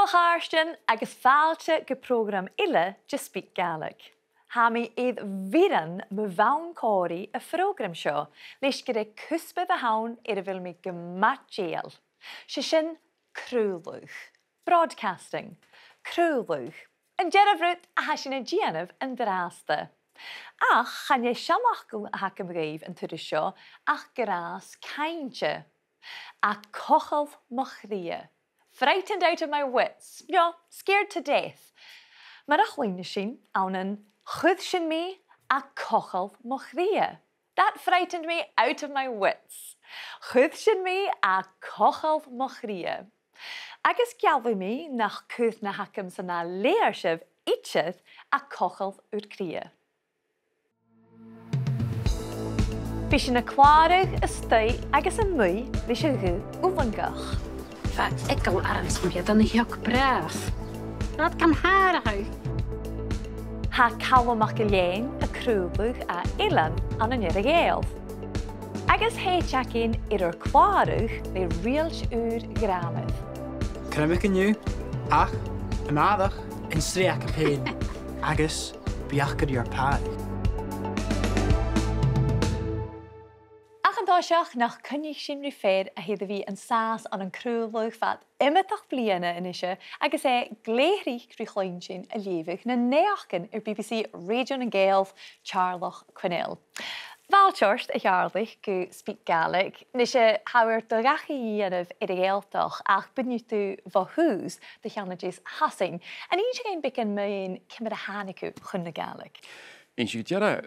Harstin agus fáilte go fhrógraim ile de SpeakGaelic. Ha mi iad víran me bhain cóirí a fhrógraim seo, leis go raibh cúspad a hain ar a bhfuil mi go matgéal. Sin crúlúch, broadcasting, crúlúch, an dearabhrút a hasin a díanamh an dráasta. Ach, chan é seamachú a hac am réibh an tuair seo ach gras càite. A cochalh mochria. Frightened out of my wits. Yeah, scared to death. Mar achlíne sin an chud sin me a cochalh mochria. That frightened me out of my wits. Chud sin me a cochalh mochria. Agus gealbh me nach cúth na hacam san na léirsibh itcheth a cochalh út cria. Bhí sin na cláirigh is stoi agus an mui leis a ghú uafangach. Ik al arms meer dan een jok braaf. Dat kan haar uit. Ha Calum Maclean a crúbach a ilan an an Gael. Agus héiteachín ar cláirigh le rialt úr gramad. Cremig yn yw, ach, yn addach, yn sriach y pen, agus, biachgad i'r pad. Seach nach cynnig sin riféir a héad a bhí an sás an crúlúch fad imimeach bliana inise agus gléirich chrúchlein sin a léimheh na néachcin ar BBC Radio na Gaelf Teàrlach Quinnell. Bhálteoirt a Gàidhlig go SpeakGaelic, ní sé hair do gachaí dhéanamh ar a Gaeltach ach bunne tú bhthús de cheannaidís hasing. An íon sé bicin maon cimar a hánaú chun na Gaelic. Een siad jara,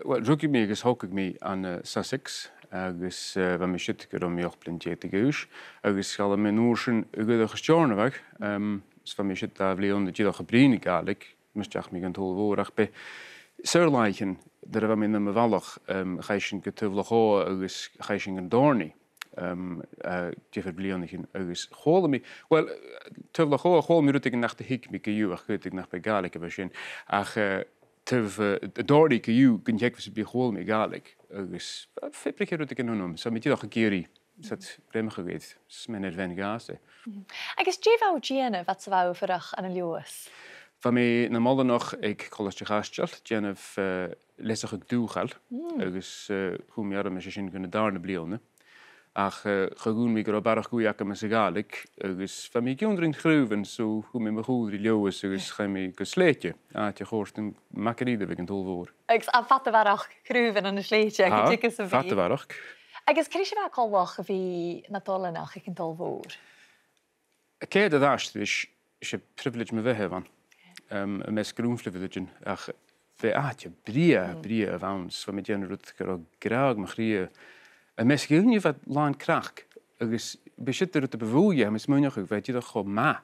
rúgig mé agus hógig mé an Sussex, agus bha mé siad go mé ochblin déta gúis, agus gal mé núsin ugad agus teornavach, bha mé siad a bblion de díadach a brína Gaelic, misteach mé an tólhórach be Sirleichen, dar bha mé na mavallach chaisin go tuhlach ó agus chaisin an dorni. Dífar blianachin agus chóla mé, well, tuhlach ó chóla mé rútig nach de hic mé go dú ach chutig nach be Gaelic a bheit sin, ach de dordi go you gan jegus be hol me Gaelic agus fiprik rut ik nunum so mit doch geri sat bremige weet men net wen gaase agus Jevo Gianna wat wou verach an Lewis van me na mal nog ik college gastel Jenef lesig ik doegal agus hoe meer me sin kunnen daarne blione ach gegoen mi go barach goeie me Gaelic agus van me kinderen gruven so hoe me goed Lewis agus ga me go sleetje je hoort een makkeride we kan tolvoor Agus a fattewarach gruven an sleetje fattewarach agus kri wa kolwach vi na tolenach ik kan tolvoor Ke dat daast is je privilege me wehe van een mes groenflivigen ach we je brie avans van met jenrut graag mag rie En misschien niet wat lang krak. Dus bezit er te bevoelen, maar smoenig weet je toch gewoon ma.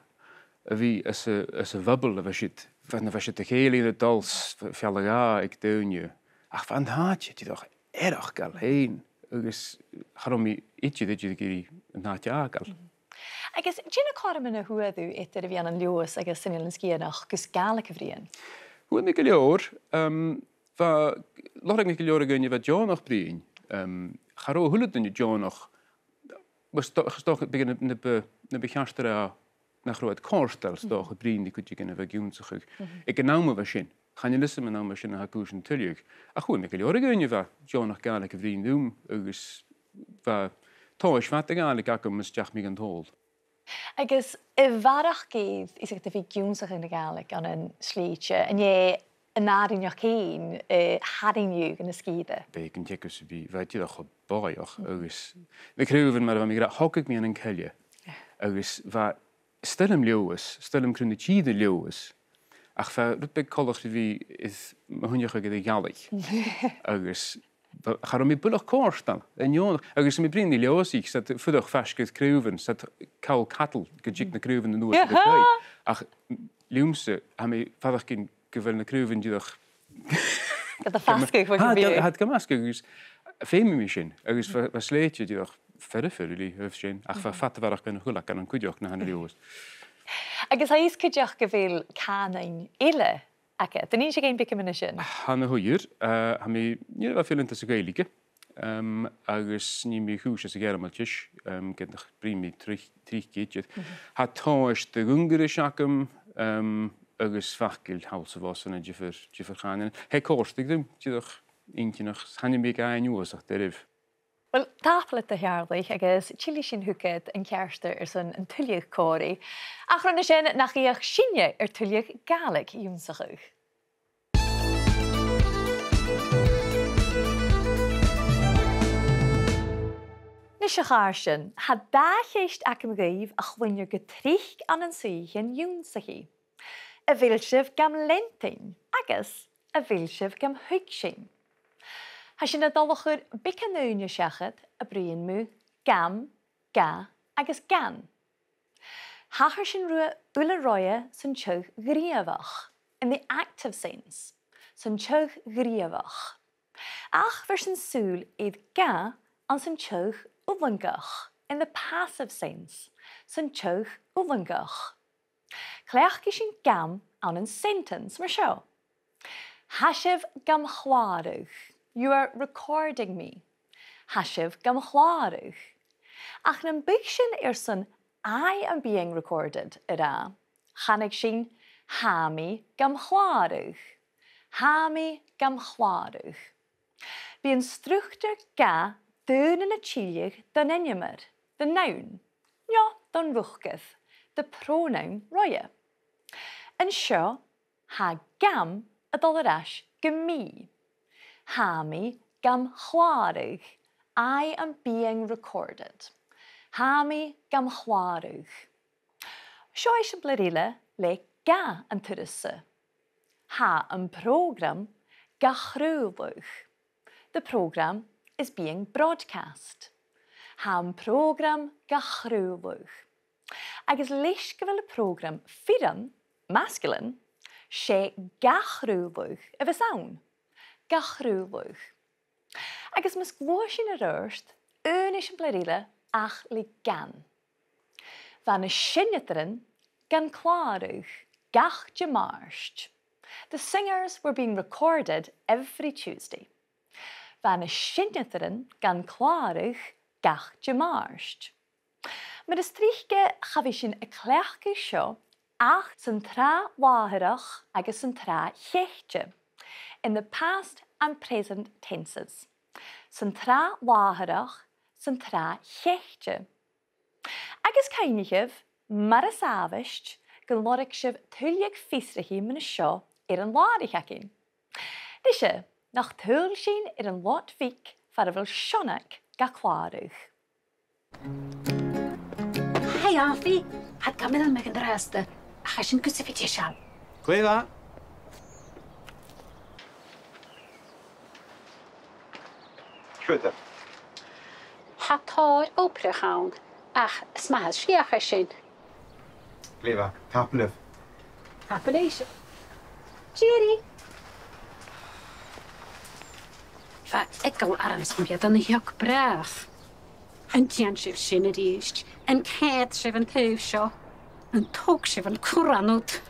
Wie is een wabbel of shit. Van was je te geel in het als velga ik doen je. Ach van had je toch erg gal heen. Dus waarom je ietsje dat je een nachtje akal. Ik is Gina Carmen hoe du etter vi an Lewis ik is sin skienach gus Gaelic vrien. Hoe ik leer va laat ik leer gaan je wat jou nog brien. Garo hullet in je John nog was toch beginnen de begastere naar groot korstels toch het brien die kun je kunnen vergeten zo goed. Ik nou maar waschen. Gaan je lussen met nou waschen naar koersen terug. Ach goed, ik leer gaan je va John nog Gaelic vriend doen. Dus va toch wat Gaelic ook mis jag mij hol. Ik is varach geef is het de vergeten zich in de Gaelic aan een sleetje en je narin jag heen haring ju in de skide. Beken jekus bi weet je dat boyach agus. We kruven maar van mij hok ik me in een kelje. Agus va stelm Lewis, stelm krunde chide Lewis. Ach va dat be college wie is hunje ge Gaelic. Agus ga me bullig korstal. En jo agus me bring die Lewis ik zat voedig vast get kruven, zat kau cattle gejik na kruven de noord. Ach Lumse ha me vader kin gewilne kruven die doch Dat de vaske had gemaske dus fame machine agus was sleetje die doch verder voor jullie hoofdjen ach van fatte waar ik ben goed kan een kudjok naar Lewis Agus hij is kudjok geveel kanin ille akke dan is geen bikke mination Han hoier ha me nie wat veel in te Gaelic agus ní mí chúis a germaltis, gen nach brimi trícéid. Ha táist de gungere seacham agus fachgil hálsa bhásanna difar chanin. He córstig dym, tíadach incinach hannim bí gain úasach derif. Well, tápla a Teàrlach agus tíli sin thucad an cearsta san an tuilleach cóirí. Ach ranna sin nach íoch sinne tuilleach Gaelic dúnsachuch. Nis a cháir sin, ha dáchéist ac am gaibh a chhuinear go tríoch an suíchan dúnsachaí. A bhfuil sibh gam lentain agus a bhfuil sibh gam thuig sin. Ha sin a dolachur bicanúne seachad a bríon mú gam, ga agus gan. Hachar sin rua bula roia san teug gríomhach in the active sense, san teug gríomhach. Ach ver sin súl iad ga an san teug ullangach in the passive sense, san teug ullangach. Cleach sin gam an an sentence mar seo. Hashiv gam chláirúch. You are recording me. Hashiv gam chláirúch. Ach nan big sin san I am being recorded ira. Chanig sin hami gam chláirúch. Hami gam chláirúch. Bí an struchter ga dún in a tíliach dan enjemer, the noun. Ja, dan ruchgeth, the pronoun roie. En seo ha gam a dolarash gemi. Hami gam chláirúch. I am being recorded. Hami gam chláirúch. Seo is an blarile le ga an tuirse. Ha an program ga chrúlúch. The program is being broadcast. Ha an program ga chrúlúch. Agus leis go bhfuil a program firan, masculine, sé ga chrúlúch a bheith saon. Ga chrúlúch. Agus mas glóis sin a rörst, is an blarile ach le gan. Van a sinnetrin gan chláirúch, gach de marst. The singers were being recorded every Tuesday. Van a sinnetrin gan chláirúch, gach de marst. Mar is tríche chafi sin a cleachcu seo ach san trá láthirach agus san trá chechte in the past and present tenses. San trá láthirach, san trá chechte. Agus cainigh mar a sábhaist go lorach sibh tuilleach fiosraí mna seo an láirithecin. Dise nach tuil sin an lot fic far a bhfuil sionach ga chláirúch. Hey, Afi, had Camille meg an rasta. Hashin crucifixion. Gléadh. Cúta. Hatáir óprachán, ach smahas siach sin. Gléadh, tapalibh. Appellation. Jerry. Va ekkel arms kom je dan een jak braaf. Een tjansje sin het eerst, een kaartje van teufsjo, een toekje van koranut.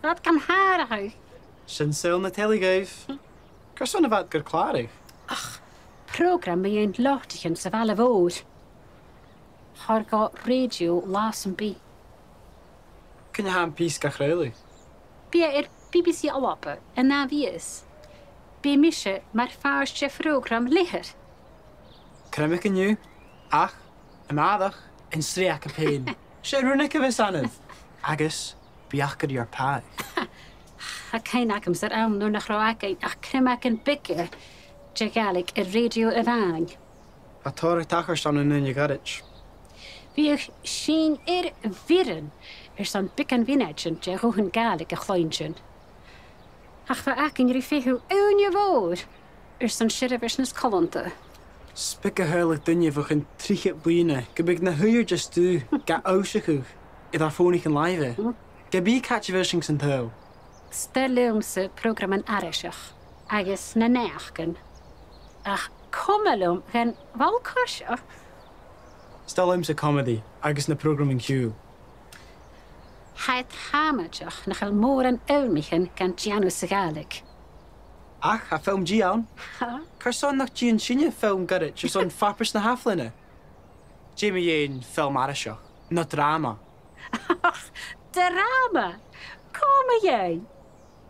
Wat kan haar uit? Sin sil na telegaibh. Gur son bheit gur chláirigh. Ach, program bij een lochtigen sa alle woord. Haar ga radio lassen bij. Cynne ha an pís ga chréalaigh. Bij BBC Alappe en na wie is. Bij misje maar vaarstje program ligger. Cremic aniu, ach, an adach, in sriach a pein. Sé runnig a bheith sanad. Agus, biach go dtíor páig. Ha kein akam ser am nur nach roakein ach kremak en bikke. Gaelic radio evang. A tóir tachar stan an nunne gadit. Wie sin viren. San bikken winnetjen je rohen Gaelic a chlointjen. Ach va akin rifihu oonje woord. San shirreversnes kolonte. Spic a huirlaigh duine bfach an tríche buine, go big na huir just dú ga áiseachúch I ar fónich an laive. Ga bí catch bhishing san tau. Stelumse program an arisach. Agus na neachken. Ach komelum gen walkasja. Stelum sa comedy, agus na programming Q. Het hamajach nach al moor en ulmichen kan Janus Gaelic. Ach, a film G awn. Carson nach G yn sinne film gyrrit, jyst o'n ffapus na haflina. Jamie ein film arasio, no drama. Ach, drama? Kom jij?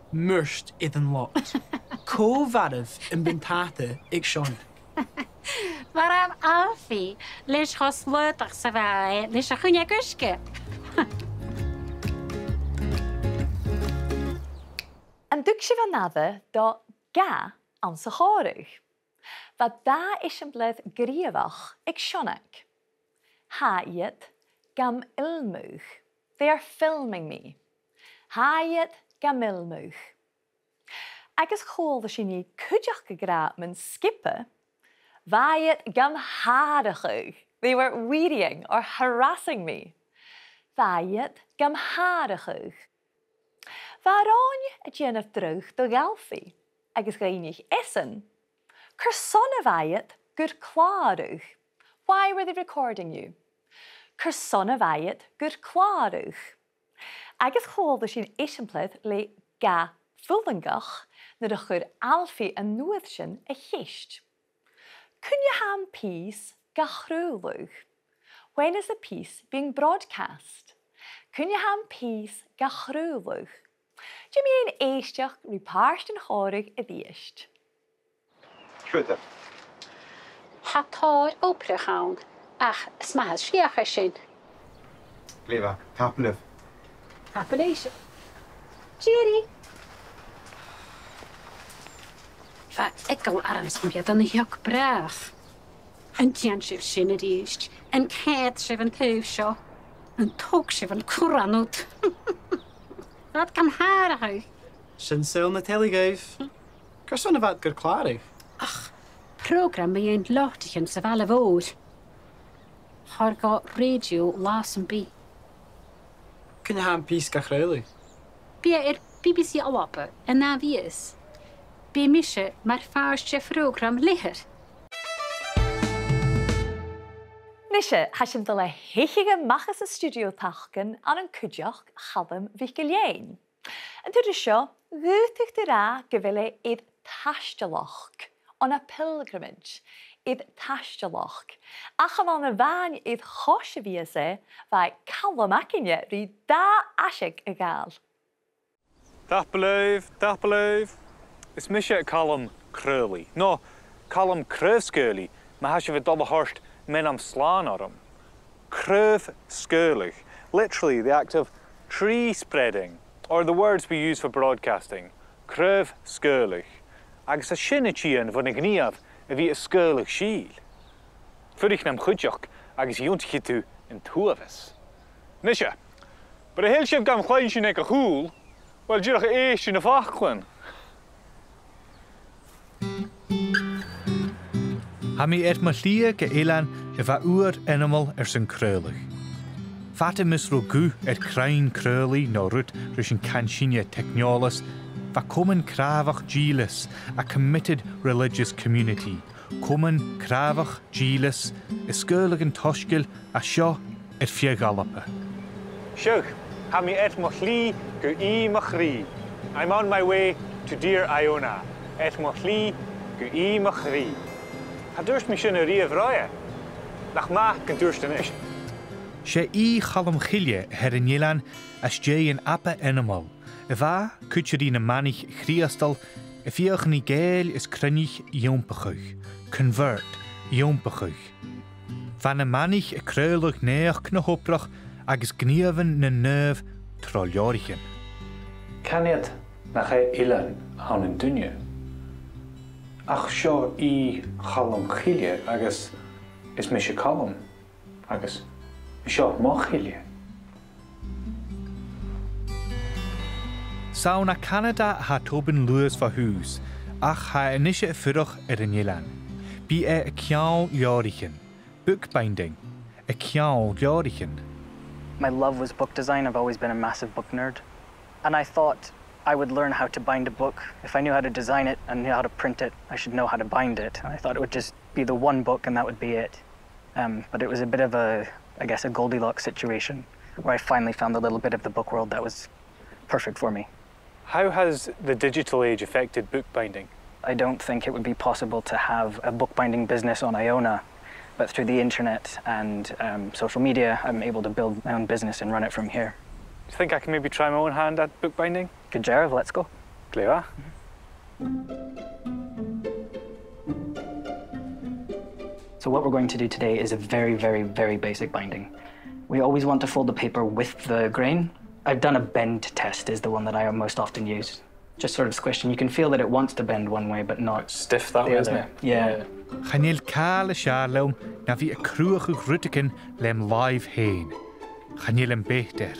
Myrst iddyn lot. Co-faraf yn bintata ik Sean. Waarom Alfie? Lees gos leutach sa vai, lees a chunja guske. En duk si van nadde da ga aan se chorig. Wat da is een blad grievach ik Seanak. Hayet gam ilmuch. They are filming me. Hayet gam ilmuch. Agus chol si ni kudjach gegraat men skippen. Vayet gam hadigig. They were wearying or harassing me. Vayet gam hadigig. Waarom het je of terug de galfie? Agus gainig essen. Kersonne vayet good klaarug. Why were they recording you? Kersonne vayet good klaarug. Agus chol sin esenplet le ga vulvengach na de good alfie en noedsjen a gist. Kun je have peace gachrúlug? When is the piece being broadcast? Kun je have peace gachrúlug? Do you mean eisteach ripáist an chorig a dhíist? Cheumannan. Hatar oprechaun. Ach, smahas shiach sin. Lever. Taplev. Appellation. Jerry. Va ekkel arms kom je dan heel braaf. Een tjantje sin het eerst. Een càite van thuissjo. Een toogje van koranut. Wat kan harig? Sin sil na telegaif. Carson of at gyr clarig. Ach, program by een lochtigen sa valle woord. Har ga radio lasen bi. Kun je have peace gachrúlig? Be BBC alappe en na wie is. Be misje maar faarstje program ligger. Nisje, hasjem de heichige machas a studio tachken aan een kudjach Calum MacIlleathain. En toen de show guutig de ra gewille id taisgealachd on a pilgrimage id taisgealachd. Ach van een waan id chosje wie ze vai Calum Maclean ri da ashig a gal. Dag is misje Calum Crowley. No, Calum Crewskeurly, maar has je het dolle horst men am slaan on him. Crewskeurlig, literally the act of tree spreading, or the words we use for broadcasting. Crewskeurlig. Agus a shinnetjien van ik niet af, wie a skeurlig shiel. Furig nam chudjok, agus jontje tu in tuavis. Nisje, but a heel shif gam chleintje nek a hoel, wel jirach eest in a vachkwen. Ha mi Malia Gaelan va animal zijn kreulig. Fate mis rogu krain kreulig no rut rishin kanchinia technolis, va komen kravach gilis, a committed religious community. Komen kravach gilis, is skurlig en toshgil, a sho fiegallappe. Shug, ha mi Malia gu machri. I'm on my way to dear Iona. Malia gu machri. Ha durst mi sin a riamh ráia. Nach ma gan durst an is. She Calum MacIlleathain her in Yelan as jay an appa animal. Va kutcherie na manich chriastal, fioch ni gael is crynich jompachuch. Convert jompachuch. Van a manich kreulig neach na hoprach agus gnieven na nerv troljorichen. Can het nach Ilan aan een dunje? Ach seo Calum MacIlleathain agus is misje Calum agus seo MacIlleathain. Sauna Canada ha Tobin Lewis va hús, ach ha inisje fyrach in Yelan. Be a ciawl liorichen. Bookbinding. A ciawl liorichen. My love was book design. I've always been a massive book nerd. And I thought I would learn how to bind a book. If I knew how to design it and knew how to print it, I should know how to bind it. And I thought it would just be the one book and that would be it. But it was a bit of a, I guess, a Goldilocks situation where I finally found the little bit of the book world that was perfect for me. How has the digital age affected bookbinding? I don't think it would be possible to have a bookbinding business on Iona, but through the internet and social media, I'm able to build my own business and run it from here. Do you think I can maybe try my own hand at bookbinding? Good job, let's go. Clear. So what we're going to do today is a very, very, very basic binding. We always want to fold the paper with the grain. I've done a bend test is the one that I most often use. Just sort of squished, and you can feel that it wants to bend one way, but not stiff that way, isn't it? Yeah. Chanil Cala Sharlom, na vi a cruach rutiken lem live hain. Chanil bechter.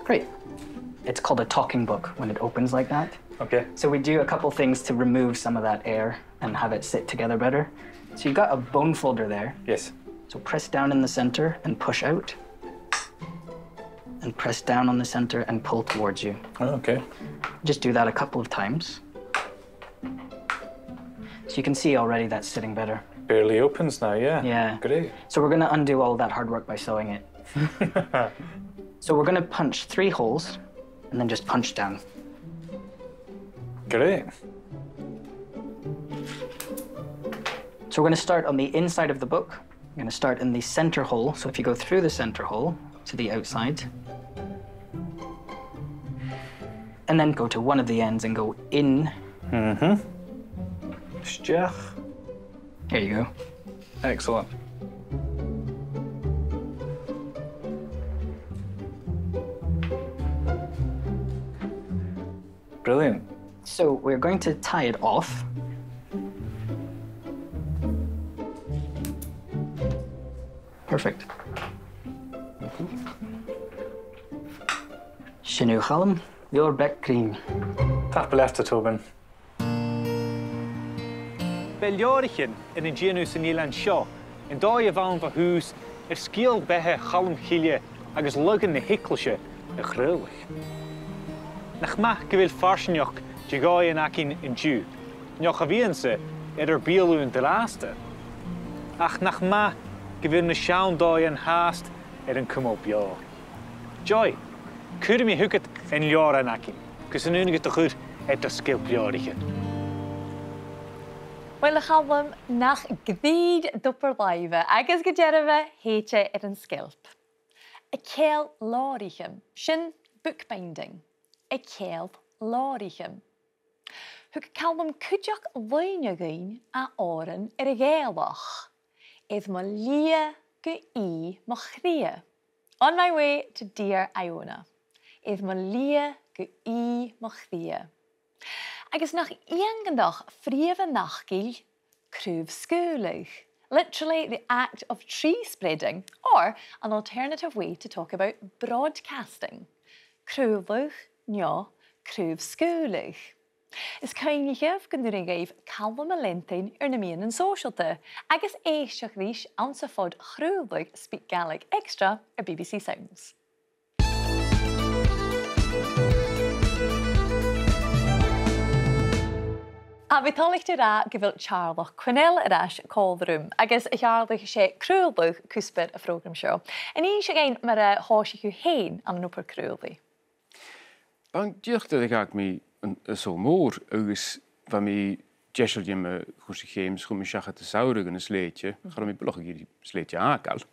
Great. It's called a talking book when it opens like that. Okay. So we do a couple things to remove some of that air and have it sit together better. So you've got a bone folder there. Yes. So press down in the center and push out. And press down on the center and pull towards you. Oh, okay. Just do that a couple of times. So you can see already that's sitting better. Barely opens now, yeah. Yeah. Great. So we're gonna undo all that hard work by sewing it. So we're gonna punch 3 holes and then just punch down. Great. So we're gonna start on the inside of the book. We're gonna start in the center hole. So if you go through the center hole to the outside, and then go to one of the ends and go in. Mm-hmm. There you go. Excellent. Brilliant. So we're going to tie it off. Perfect. Shinu Calum, your back cream. Teàrlach Quinnell. Bhruidhinn in an géanú san Nílan seo, in dóigh a bhain fa hús scíal bethe Calum MacIlleathain agus lugan na hiclaise a chruúlach. Nach maith go bhfuil farsineach de gáid an acin in dú, neoch a bhíonsa bíalún de lásta. Ach nach maith go bhfuil na seán dóigh an háast an cumó beá. Joy, cúra mí thugat an leor an acin, gus an únig a chur a scil beáiriche. Wel, Calum, nach gdíd dúpar laive agus go deiribh héite an scilp. A céal láirichem, sin bookbinding. A céal láirichem. Thug Calum cúideach bhainneagain a áran a Gàidhlig. Is má lia go í má chria. On my way to dear Iona. Is má lia go í má chria. Agus nach iangandach fríomh nachgil, cheumannan. Literally the act of tree spreading, or an alternative way to talk about broadcasting. Cheumannan, nja, cheumannan. Is cainigh gan gaibh Calum MacIlleathain na mian socialte, agus éisteach rís an sa fod cheumannan SpeakGaelic Extra BBC Sounds. A bhí tálaigh rá go bhfuil Teàrlach Quinnell arás cóilbhruim, agus a Teàrlach sé cruúlbh cúspid a fhrógraim seo. A ní sé géin mar a háisiú héin an núpar cruúlbh. Bang diolchta ag ag mi yn so mór, agus fa mi jeisel dim a chwrs i chéims chwm i siach at y sawrig yn y sleitje, char mi bloch ag i sleitje agal.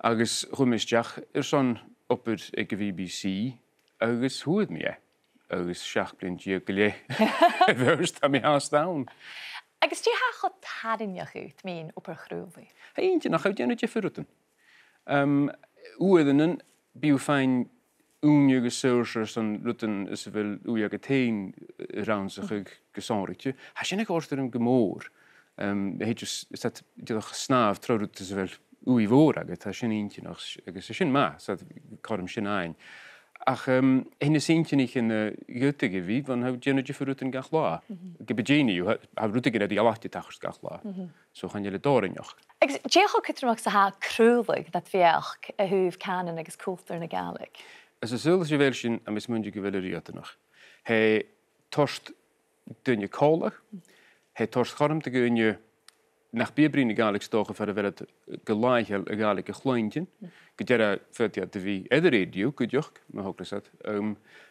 Agus chwm i siach son opper ag y BBC, agus hwyd mi agus siach blin diogli fyrst am I haas dawn. Agus di ha chod tarinach ut mi'n opper chrúlbh? Eintje nach uit jennetje fyrruten. Oedenen biw fein únige saursers dan rutten is wel oeja geteen raunzig gesonritje. Ha sin ik orster hem gemoor. Heetjes is dat toch snaaf trouwt is wel oei voor aget. Ha sin eintje nog agus sin ma. Dat kan hem sin ein. Ach, in de sintje niet in Goethe gewie, van hou jennetje verruten gachla. Ik heb Jenny, hou rutten dat die alachtje tachers gachla. Zo gaan jullie door in joch. Ik zeg ook het er ha cruúlbh dat veach a húf canan agus cultúr na Gaelic. As a zulles je welsin a mis mundige wille riete nog. Hij torst dunje kolig. Hij torst garm te gunje nach bierbrine Gaelic stogen voor de wel het gelaigel a Gaelic gleintje. Gedera vet ja de wie eder radio kudjoch, maar ook dat.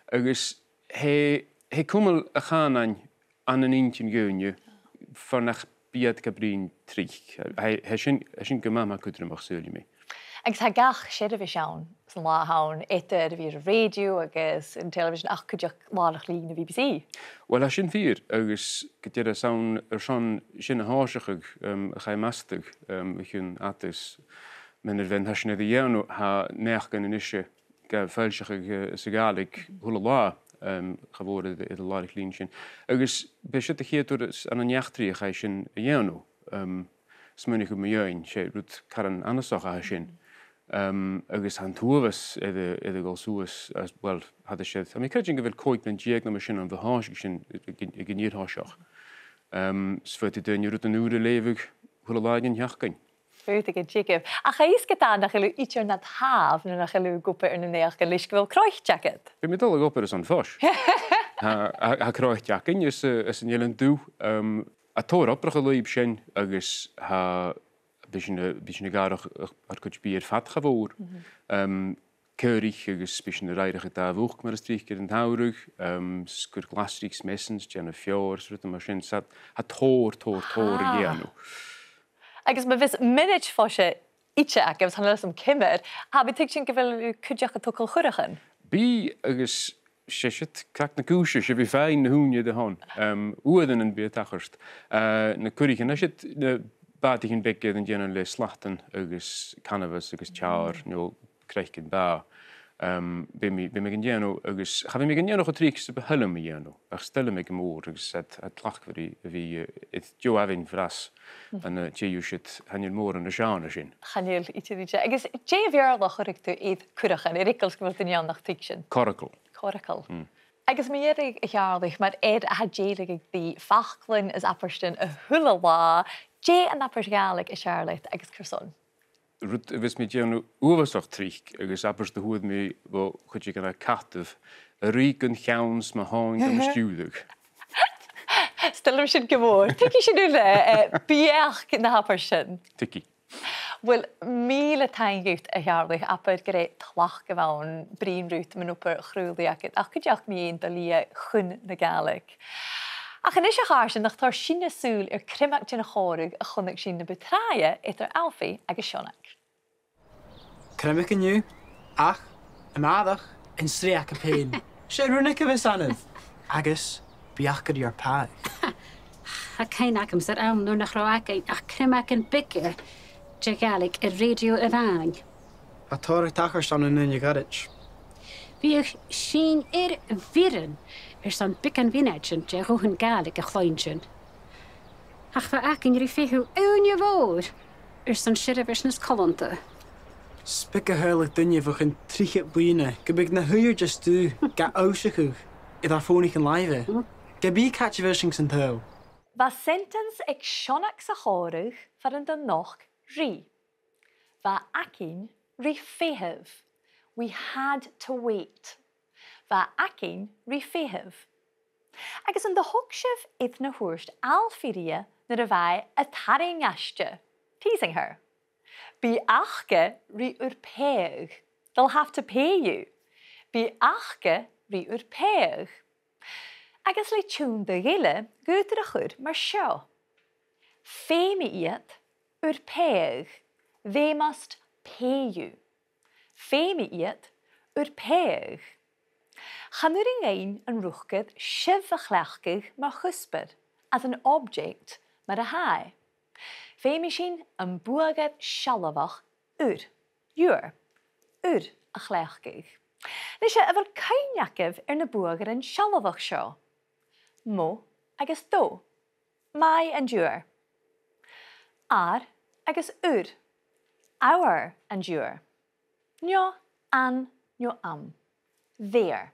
Agus hij kummel a gaan aan an an intin gúne fanach biad gabrín trich. Sin go mama cudrumach súli mi. Agus ha gach siad a bhí seán san láthán étar a bhí radio agus an television ach chuideach lálach lín na BBC. Well, a sin fír agus go dtíad a saon sean sin a háiseach a chaim mastag chun atas men bhain heisina a dhéanú ha neach gan inise ga feilseach sa Gaelic thula lá chahór i láirich lín sin. Agus be si a chéadú an an neachtrií a cha sin a dhéanú smunig go maion sé rút caran anasach a sin. Agus an túhas idir gáil suas well had sé. A mí creidir go bhfuil coit na déag na sin an bháis sin i gníortháiseach. Sfuit i duine rút an úra lévig thula láigin heachcain. Fuúta go ddíigeh. A cha is go nach chaú ítear na tábh na nach chaú gopa ar na néach go leis go bhfuil croich jacket. Be mé dul gopa is an fós. Ha croich jackin is an dhélan dú a tóir oprach a luib sin agus ha bísna garach ar chuid bíar fatcha bhór. Ceirich agus bísna rairich a dábhúch mar a stríchgur an táirug, sgur glasríks messens, gena fior, srúta mar sin ha tóir a dhéanú. Agus ma bhís minute fóise ite agus han leis am cimir, ha bí tuig sin go bhfuil chuideach a tucail chuirichan. Bí agus séisiid crack na cúise sé bhí féin na húne de hon. Uadan an bí tachart. Na cuirichan na siad na bátichin becéad an déanaan le slachtan agus canavas agus tear nó creicin bá. Be mé gin déanú agus cha bhí mé gin déanú go tríic sa behuilm a dhéanú. Ach stelle mé go mór agus a tlachhfuí a bhí Jo ahín fras an téú siad hanil mór an na seána sin. Chanil ite. Agus dé bhearlach chuirigh tú iad cuirichan, i ricils go bhfuil duine nach tuig sin. Coracle. Agus mé dhéirigh a chearlaigh mar éad a ha déirigh ag bí fachlainn is apparstin a thula lá, dé an appars Gaelic i searlaith agus curson. Rút a bhís mé déanú uhaach tríic agus appars de thuad mé bh chuid gan a catamh a ríc an cheanns má háin am stiúdach. Stilm sin go mór. Tuci sin le bíach na appar sin. Tuci. Well, míle taingút a chearlaigh apad go ré tlach go bhán brín rút man upar chrúlaíach ach go deach míon do lí chun na Gaelic. Ach yn eisiau charsin nach tar sin na súl ar crimach dyn a chorug a chunnig sin na betraia eithar alfi agus sionach. Crimach yn yw, ach, ymadach, yn sriach y pein. Se rwnig y fes anydd, agus biach gyda i'r pag. A cain ac amser am nhw'n achroag ach crimach yn bigger, Gaelic y radio y fain. A tor tachar son yn y garage. Fiach sin viren, san bican vinagin, Jehohan Gaelic a chloinjin. Ach fa ac yn rifehu own y fawr, san shirifisnes colonta. SpeakGaelic dynia fach yn trichet bwyne, gybig na hwyr just du, ga ausachwch, idda ffónig yn laive. Gabi catchversion sy'n thaw. Va sentence ag sionach sa chorug far yn dyn noch ri. Va acin ri fehev. We had to wait. Va acin ri fehev. Agus yn dy hogsef idd na hwrst alfiria na rafai a taring ashte, teasing her. Be achge ri urpeag. They'll have to pay you. Be achge ri urpeag. Agus le tionndadh gútar a chud mar seo. Féimi iad urpeag. They must pay you. Féimi iad urpeag. Chanur ein an ruchgad sibh a chlechgig mar chuspad as an object mar a hai. Féimi sin an buagad shallavach juur a chlechgig. Nes sé a bhfuil cainneacah ar na buagad an shallavach seo. Mo agus dó, mai an juur. Ar agus our an juur. Nio an nio am. There.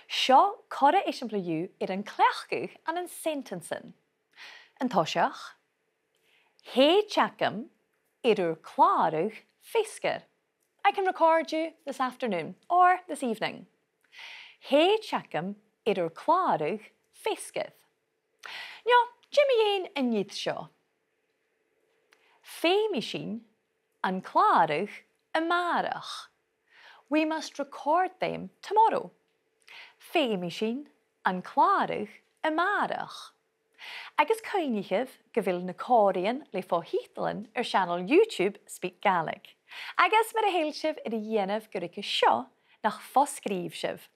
Seo cora éisiampla dú ar an clechgig an an sentencin. An toseach. Hé chacam idir clárug fisker. I can record you this afternoon or this evening. Hé chacam idir clárug fisketh. Nio, Jimmy ein an yith seo. Féimi sin an clárug amarach. We must record them tomorrow. Féimi sin an clárug y marach. Agus coinigh gyfil na córian le fo-thiotalan channel YouTube SpeakGaelic. Agus mar a heilsif yr ienaf gyrig y sio nach fosgrifsif.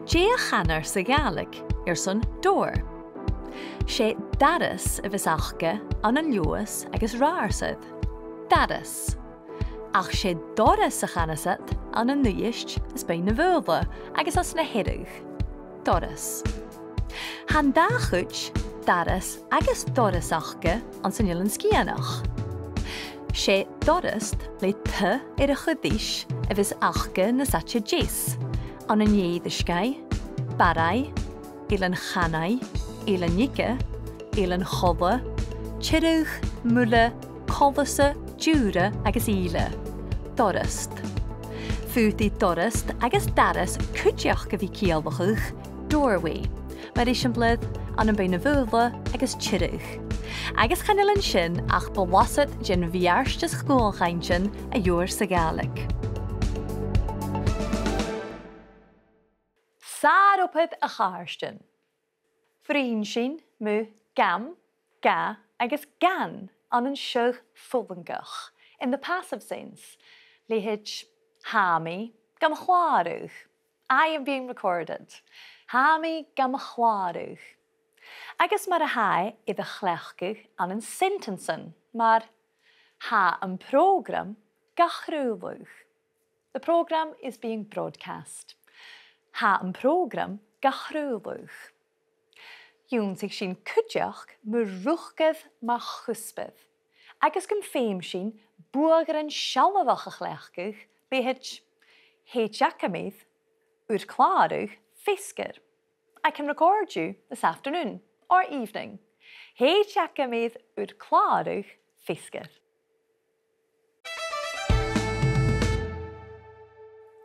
Dia channer sa Gaelic son door. Sé daras a vis achge an an luas agus raarsad. Daras. Ach sé doras a chanasat an an nuist is bei na völda agus as na hedug. Doras. Han dachuch daras agus doras achge an san jillen skianach. Sé dorast le te a chudis a vis achge na satje jis. An an iedisgai, barai, ilan chanai, ilan nike, ilan chodde, chirug, mulle, koldese, jure agus ile. Dorust. Futi dorust agus daras kudjach gevi kielbachug, doorway. Maar is een blad an an beine vulva agus chirug. Agus chanilin sin ach bewaset gen viarstes schoolgeintjen a joor sa Gaelic. Saar op het a chaarsten. Vriend sin mu gam, ga agus gan an an seug fullengach. In the passive sense, lehich hami gam chwaarug. I am being recorded. Hami gam chwaarug. Agus mar a hai I de chlechgig an an sentensen, maar ha an program gachrúlug. The program is being broadcast. Ha an program gachrúlug. Jún sig sin cudjach mu ruchgad ma chuspid. Agus gym féim sin buagar an shalawach a chlechgig behich heitjakamid ur klarug fisker. I can record you this afternoon or evening. Heitjakamid ur klarug fisker.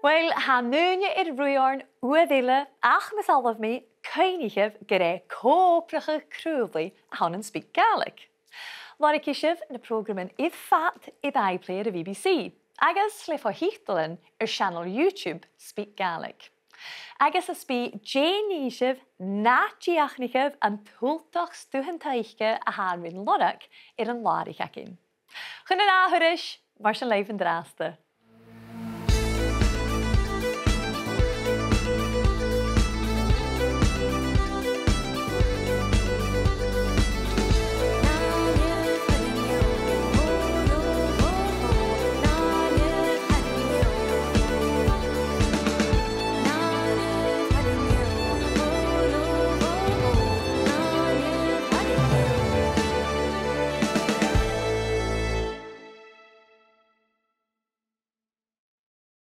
Wel, ha nunje rwyarn uadile ach mesalf me koinigif gere koprige krúli han an SpeakGaelic. Waar ik isif in de programmen id fat id iPlayer of BBC. Agus le fo-thiotalan channel YouTube SpeakGaelic. Agus a spi Janisif na diachnigif an tultach stuhan taichke a haan win lorak an larich akin. Chyn yn ahurish, mar sy'n leif yn draste.